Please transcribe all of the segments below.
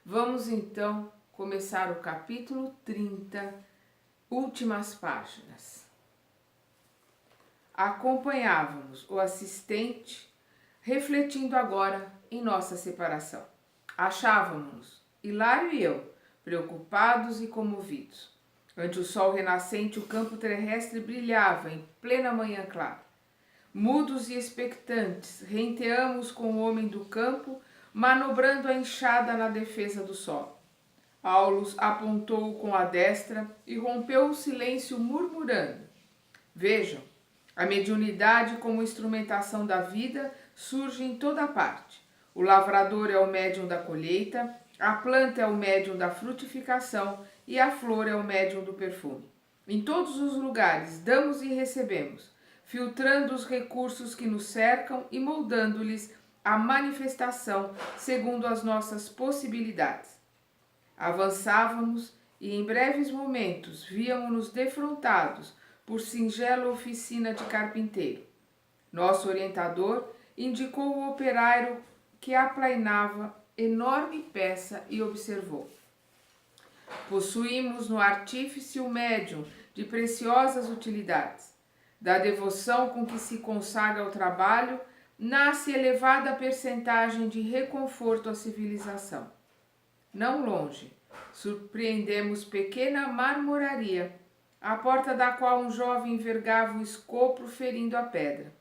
Vamos então começar o capítulo 30, últimas páginas. Acompanhávamos o assistente refletindo agora em nossa separação. Achávamos-nos, Hilário e eu, preocupados e comovidos. Ante o sol renascente, o campo terrestre brilhava em plena manhã clara. Mudos e expectantes, renteamos com o homem do campo, manobrando a enxada na defesa do solo. Aulus apontou com a destra e rompeu o silêncio murmurando: Vejam, a mediunidade como instrumentação da vida surge em toda parte. O lavrador é o médium da colheita, a planta é o médium da frutificação e a flor é o médium do perfume. Em todos os lugares damos e recebemos, filtrando os recursos que nos cercam e moldando-lhes a manifestação segundo as nossas possibilidades. Avançávamos e em breves momentos víamos-nos defrontados por singela oficina de carpinteiro. Nosso orientador indicou o operário que aplainava enorme peça e observou: possuímos no artífice o médium de preciosas utilidades. Da devoção com que se consagra ao trabalho, nasce elevada percentagem de reconforto à civilização. Não longe, surpreendemos pequena marmoraria, à porta da qual um jovem envergava o escopo ferindo a pedra.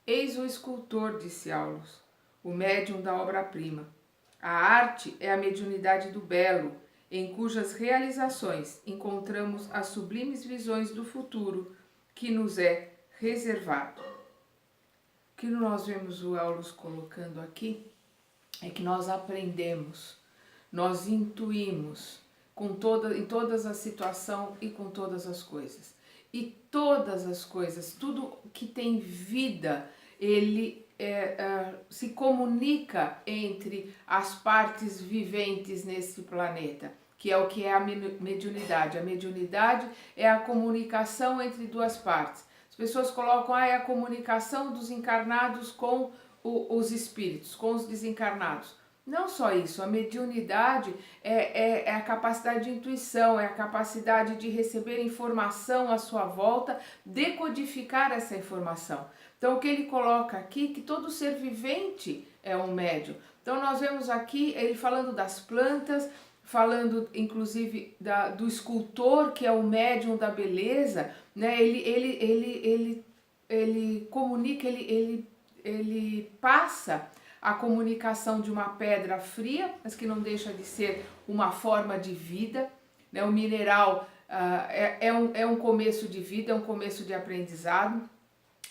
Eis o escultor, disse Aulus, o médium da obra-prima. A arte é a mediunidade do belo, em cujas realizações encontramos as sublimes visões do futuro que nos é reservado. O que nós vemos o Aulus colocando aqui é que nós aprendemos, nós intuímos em todas as situações e com todas as coisas. E todas as coisas, tudo que tem vida, ele se comunica entre as partes viventes nesse planeta, que é o que é a mediunidade. A mediunidade é a comunicação entre duas partes. As pessoas colocam, é a comunicação dos encarnados com os espíritos, com os desencarnados. Não só isso, a mediunidade é a capacidade de intuição, é a capacidade de receber informação à sua volta, decodificar essa informação. Então o que ele coloca aqui, que todo ser vivente é um médium. Então nós vemos aqui ele falando das plantas, falando inclusive do escultor, que é o médium da beleza, né? Ele comunica, ele passa a comunicação de uma pedra fria, mas que não deixa de ser uma forma de vida, né? O mineral é um começo de vida, é um começo de aprendizado.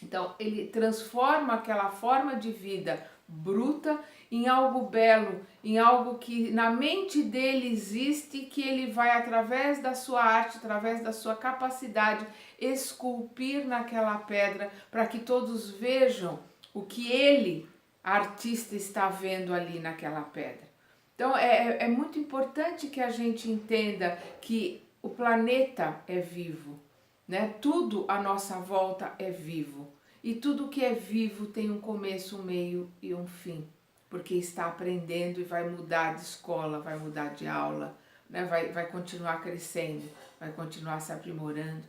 Então ele transforma aquela forma de vida bruta em algo belo, em algo que na mente dele existe, que ele vai através da sua arte, através da sua capacidade, esculpir naquela pedra para que todos vejam o que ele, artista, está vendo ali naquela pedra. Então é muito importante que a gente entenda que o planeta é vivo, né? Tudo à nossa volta é vivo. E tudo que é vivo tem um começo, um meio e um fim. Porque está aprendendo e vai mudar de escola, vai mudar de aula, né? vai continuar crescendo, vai continuar se aprimorando.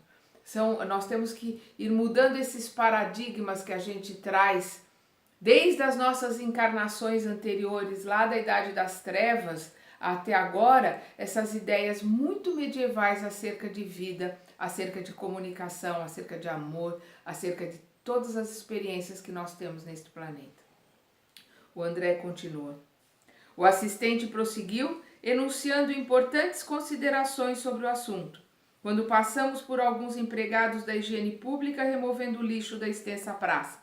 Nós temos que ir mudando esses paradigmas que a gente traz desde as nossas encarnações anteriores, lá da Idade das Trevas até agora, essas ideias muito medievais acerca de vida, acerca de comunicação, acerca de amor, acerca de todas as experiências que nós temos neste planeta. O André continua. O assistente prosseguiu, enunciando importantes considerações sobre o assunto, quando passamos por alguns empregados da higiene pública removendo o lixo da extensa praça.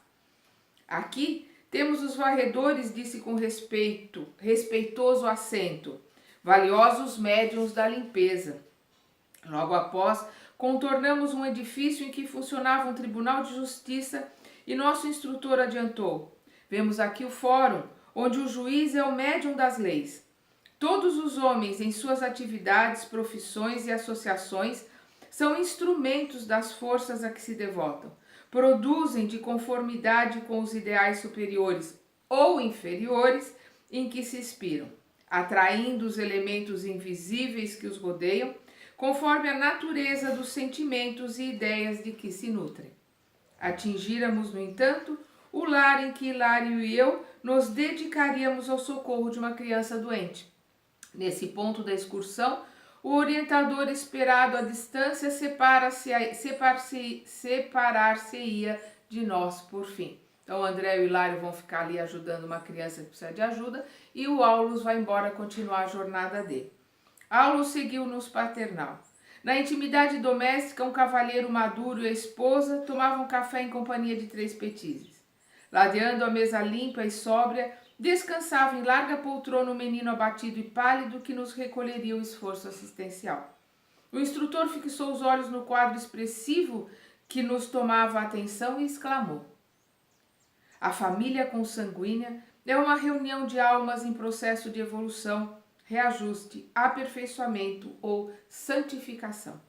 Aqui temos os varredores, disse com respeitoso acento, valiosos médiuns da limpeza. Logo após, contornamos um edifício em que funcionava um tribunal de justiça e nosso instrutor adiantou: vemos aqui o fórum, onde o juiz é o médium das leis. Todos os homens em suas atividades, profissões e associações são instrumentos das forças a que se devotam. Produzem de conformidade com os ideais superiores ou inferiores em que se inspiram. atraindo os elementos invisíveis que os rodeiam, conforme a natureza dos sentimentos e ideias de que se nutrem. Atingíramos, no entanto, o lar em que Hilário e eu nos dedicaríamos ao socorro de uma criança doente. Nesse ponto da excursão, o orientador esperado à distância separar-se-ia de nós por fim. Então, o André e o Hilário vão ficar ali ajudando uma criança que precisa de ajuda e o Aulus vai embora continuar a jornada dele. Aulus seguiu-nos paternal. Na intimidade doméstica, um cavalheiro maduro e a esposa tomavam café em companhia de 3 petizes. Ladeando a mesa limpa e sóbria, descansava em larga poltrona o menino abatido e pálido que nos recolheria o esforço assistencial. O instrutor fixou os olhos no quadro expressivo que nos tomava a atenção e exclamou: a família consanguínea é uma reunião de almas em processo de evolução, reajuste, aperfeiçoamento ou santificação.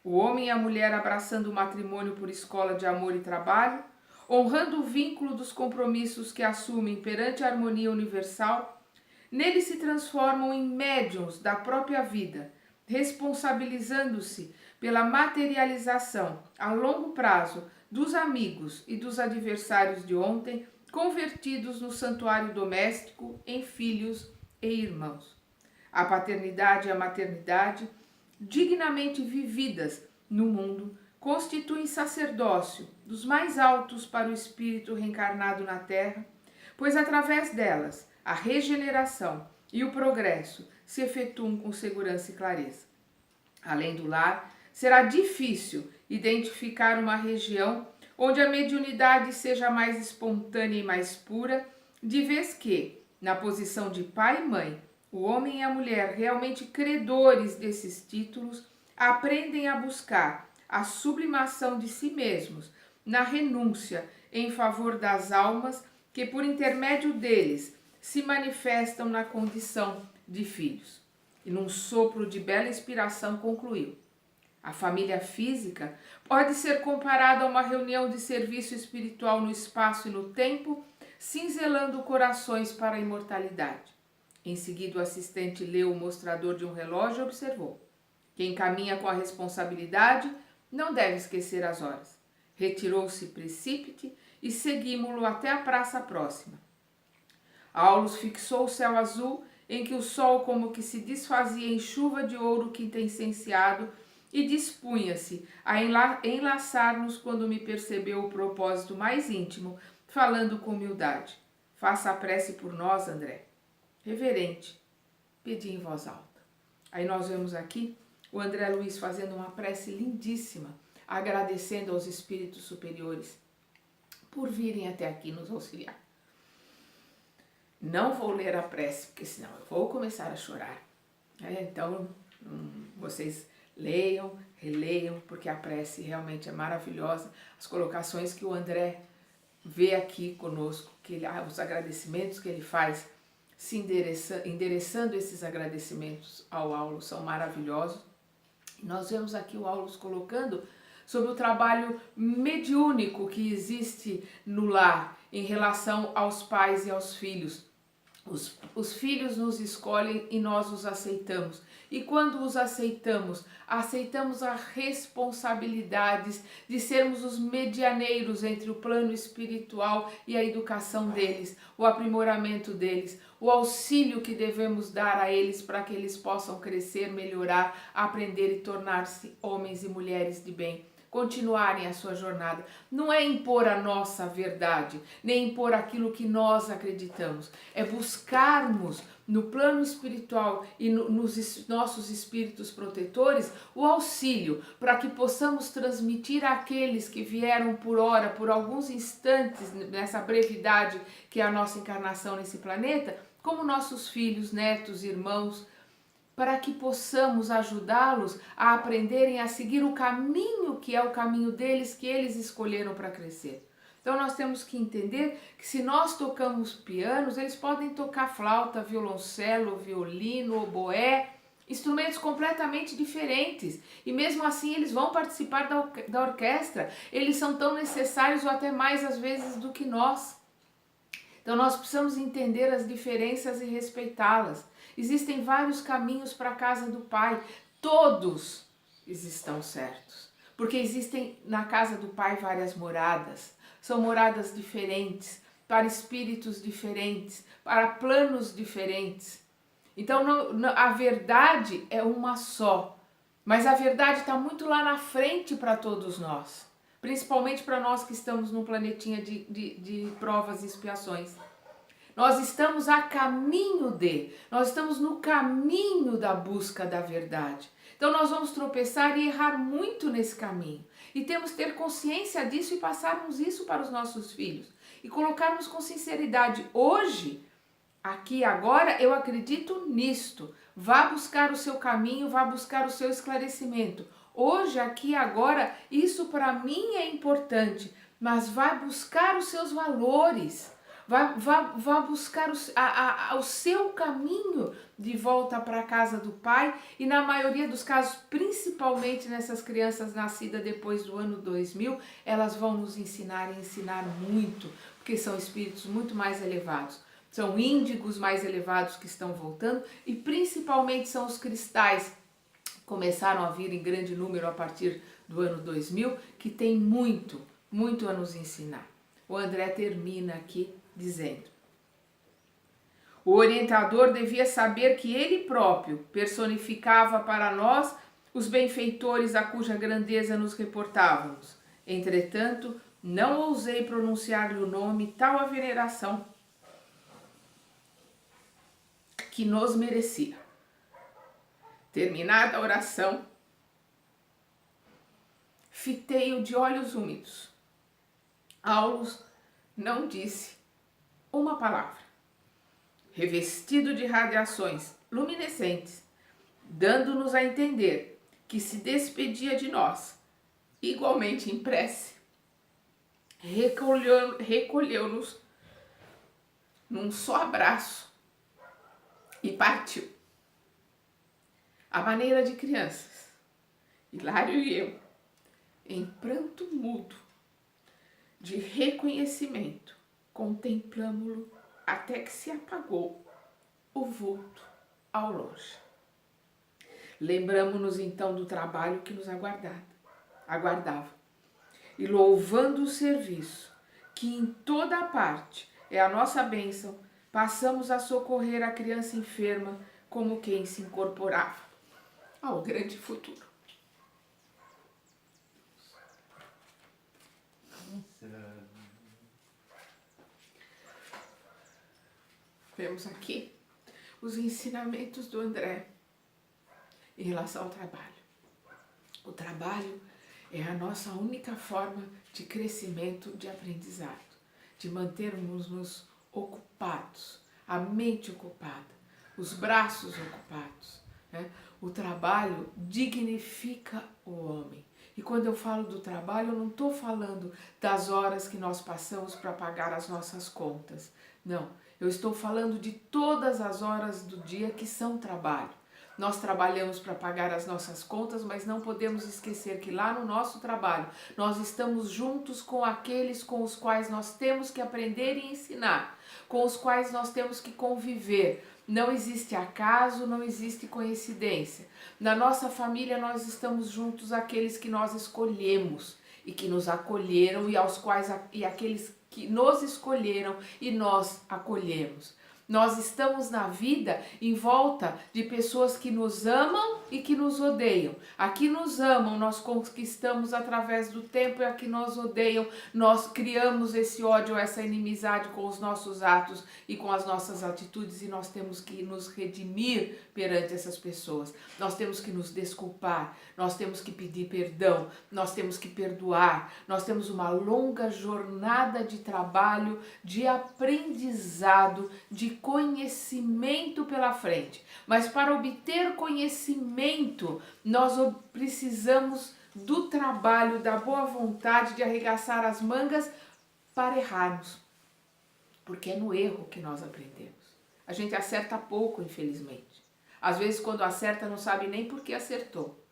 O homem e a mulher abraçando o matrimônio por escola de amor e trabalho, honrando o vínculo dos compromissos que assumem perante a harmonia universal, nele se transformam em médiuns da própria vida, responsabilizando-se pela materialização a longo prazo dos amigos e dos adversários de ontem, convertidos no santuário doméstico em filhos e irmãos. A paternidade e a maternidade, dignamente vividas no mundo, constituem sacerdócio dos mais altos para o espírito reencarnado na Terra, pois através delas a regeneração e o progresso se efetuam com segurança e clareza. Além do lar, será difícil identificar uma região onde a mediunidade seja mais espontânea e mais pura, de vez que, na posição de pai e mãe, o homem e a mulher, realmente credores desses títulos, aprendem a buscar a sublimação de si mesmos na renúncia em favor das almas que, por intermédio deles, se manifestam na condição de filhos. E num sopro de bela inspiração concluiu: a família física pode ser comparada a uma reunião de serviço espiritual no espaço e no tempo, cinzelando corações para a imortalidade. Em seguida, o assistente leu o mostrador de um relógio e observou: quem caminha com a responsabilidade não deve esquecer as horas. Retirou-se precípite e seguimos-lo até a praça próxima. Aulus fixou o céu azul, em que o sol como que se desfazia em chuva de ouro quintessenciado, e dispunha-se a enlaçar-nos quando me percebeu o propósito mais íntimo, falando com humildade: faça a prece por nós, André. Reverente, pedi em voz alta. Aí nós vemos aqui o André Luiz fazendo uma prece lindíssima, agradecendo aos espíritos superiores por virem até aqui nos auxiliar. Não vou ler a prece, porque senão eu vou começar a chorar. Então, vocês leiam, releiam, porque a prece realmente é maravilhosa. As colocações que o André vê aqui conosco, os agradecimentos que ele faz, se endereçando esses agradecimentos ao Aulus, são maravilhosos. Nós vemos aqui o Aulus colocando sobre o trabalho mediúnico que existe no lar em relação aos pais e aos filhos. Os filhos nos escolhem e nós os aceitamos. E quando os aceitamos, aceitamos as responsabilidades de sermos os medianeiros entre o plano espiritual e a educação deles, o aprimoramento deles, o auxílio que devemos dar a eles para que eles possam crescer, melhorar, aprender e tornar-se homens e mulheres de bem. Continuarem a sua jornada. Não é impor a nossa verdade, nem impor aquilo que nós acreditamos. É buscarmos no plano espiritual e nos nossos espíritos protetores o auxílio para que possamos transmitir àqueles que vieram por hora, por alguns instantes, nessa brevidade que é a nossa encarnação nesse planeta, como nossos filhos, netos, irmãos, para que possamos ajudá-los a aprenderem a seguir o caminho que é o caminho deles, que eles escolheram para crescer. Então nós temos que entender que se nós tocamos pianos, eles podem tocar flauta, violoncelo, violino, oboé, instrumentos completamente diferentes. E mesmo assim eles vão participar da orquestra. Eles são tão necessários ou até mais às vezes do que nós. Então nós precisamos entender as diferenças e respeitá-las. Existem vários caminhos para a casa do Pai. Todos estão certos. Porque existem na casa do Pai várias moradas. São moradas diferentes, para espíritos diferentes, para planos diferentes. Então a verdade é uma só. Mas a verdade está muito lá na frente para todos nós. Principalmente para nós que estamos num planetinha de provas e expiações. Nós estamos a caminho nós estamos no caminho da busca da verdade. Então nós vamos tropeçar e errar muito nesse caminho. E temos que ter consciência disso e passarmos isso para os nossos filhos. E colocarmos com sinceridade, hoje, aqui agora, eu acredito nisto. Vá buscar o seu caminho, vá buscar o seu esclarecimento. Hoje, aqui agora, isso para mim é importante, mas vá buscar os seus valores. Vá buscar o seu caminho de volta para a casa do Pai e na maioria dos casos, principalmente nessas crianças nascidas depois do ano 2000, elas vão nos ensinar e ensinar muito, porque são espíritos muito mais elevados. São índigos mais elevados que estão voltando e principalmente são os cristais que começaram a vir em grande número a partir do ano 2000, que tem muito a nos ensinar. O André termina aqui dizendo: o orientador devia saber que ele próprio personificava para nós os benfeitores a cuja grandeza nos reportávamos. Entretanto, não ousei pronunciar-lhe o nome, tal a veneração que nos merecia. Terminada a oração, fitei-o de olhos úmidos. Aulus não disse uma palavra. Revestido de radiações luminescentes, dando-nos a entender que se despedia de nós, igualmente em prece, recolheu-nos num só abraço e partiu. À maneira de crianças, Hilário e eu, em pranto mudo, de reconhecimento, contemplamo-lo até que se apagou o vulto ao longe. Lembramo-nos então do trabalho que nos aguardava, e louvando o serviço, que em toda a parte é a nossa bênção, passamos a socorrer a criança enferma como quem se incorporava ao grande futuro. Vemos aqui os ensinamentos do André em relação ao trabalho. O trabalho é a nossa única forma de crescimento, de aprendizado, de mantermos-nos ocupados, a mente ocupada, os braços ocupados, né? O trabalho dignifica o homem. E quando eu falo do trabalho, eu não estou falando das horas que nós passamos para pagar as nossas contas. Não, eu estou falando de todas as horas do dia que são trabalho. Nós trabalhamos para pagar as nossas contas, mas não podemos esquecer que lá no nosso trabalho nós estamos juntos com aqueles com os quais nós temos que aprender e ensinar, com os quais nós temos que conviver. Não existe acaso, não existe coincidência. Na nossa família nós estamos juntos aqueles que nós escolhemos e que nos acolheram e aqueles que nos escolheram e nós acolhemos. Nós estamos na vida em volta de pessoas que nos amam e que nos odeiam. A que nos amam nós conquistamos através do tempo e a que nos odeiam nós criamos esse ódio, essa inimizade com os nossos atos e com as nossas atitudes e nós temos que nos redimir perante essas pessoas. Nós temos que nos desculpar, nós temos que pedir perdão, nós temos que perdoar. Nós temos uma longa jornada de trabalho, de aprendizado, de conhecimento pela frente. Mas para obter conhecimento, nós precisamos do trabalho, da boa vontade de arregaçar as mangas para errarmos. Porque é no erro que nós aprendemos. A gente acerta pouco, infelizmente. Às vezes, quando acerta, não sabe nem por que acertou.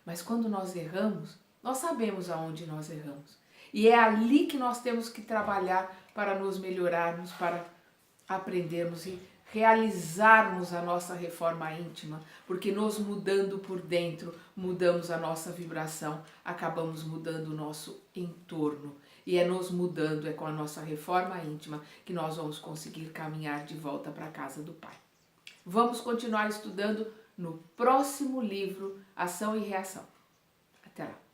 Mas quando nós erramos, nós sabemos aonde nós erramos. E é ali que nós temos que trabalhar para nos melhorarmos, para aprendermos e realizarmos a nossa reforma íntima, porque nos mudando por dentro, mudamos a nossa vibração, acabamos mudando o nosso entorno. E é nos mudando, é com a nossa reforma íntima que nós vamos conseguir caminhar de volta para a casa do Pai. Vamos continuar estudando no próximo livro, Ação e Reação. Até lá!